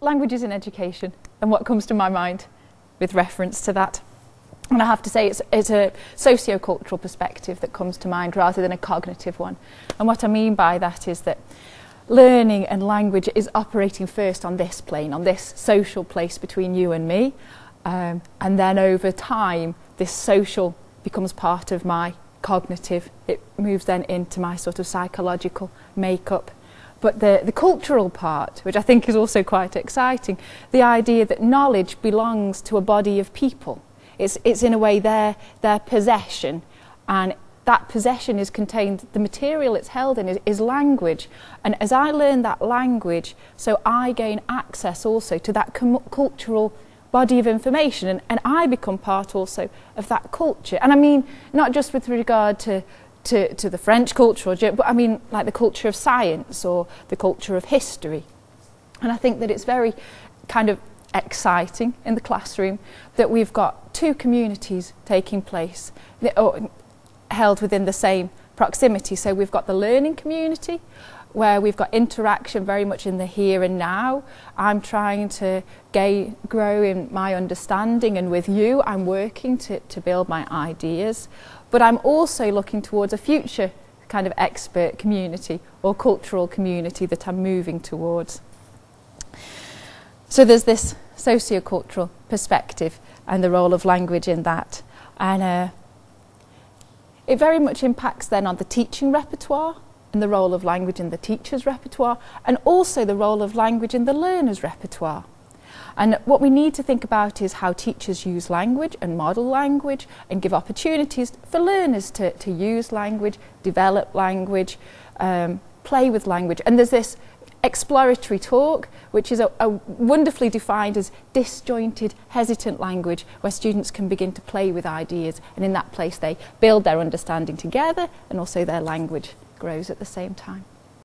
languages in education and what comes to my mind with reference to that. And I have to say it's a socio-cultural perspective that comes to mind rather than a cognitive one. And what I mean by that is that learning and language is operating first on this plane, on this social place between you and me. And then over time, this social becomes part of my cognitive. It moves then into my sort of psychological makeup. But the cultural part, which I think is also quite exciting, the idea that knowledge belongs to a body of people. It's in a way their possession, and that possession is contained, the material it's held in is language. And as I learn that language, so I gain access also to that cultural body of information, and I become part also of that culture. And I mean, not just with regard to the French culture, but I mean like the culture of science or the culture of history. And I think that it's very kind of exciting in the classroom that we've got two communities taking place, or held within the same proximity. So we've got the learning community, where we've got interaction very much in the here and now. I'm trying to grow in my understanding, and with you I'm working to build my ideas. But I'm also looking towards a future kind of expert community or cultural community that I'm moving towards. So there's this sociocultural perspective and the role of language in that. And it very much impacts then on the teaching repertoire and the role of language in the teacher's repertoire, and also the role of language in the learner's repertoire. And what we need to think about is how teachers use language and model language and give opportunities for learners to use language, develop language, play with language. And there's this exploratory talk, which is a wonderfully defined as disjointed, hesitant language, where students can begin to play with ideas, and in that place they build their understanding together, and also their language grows at the same time.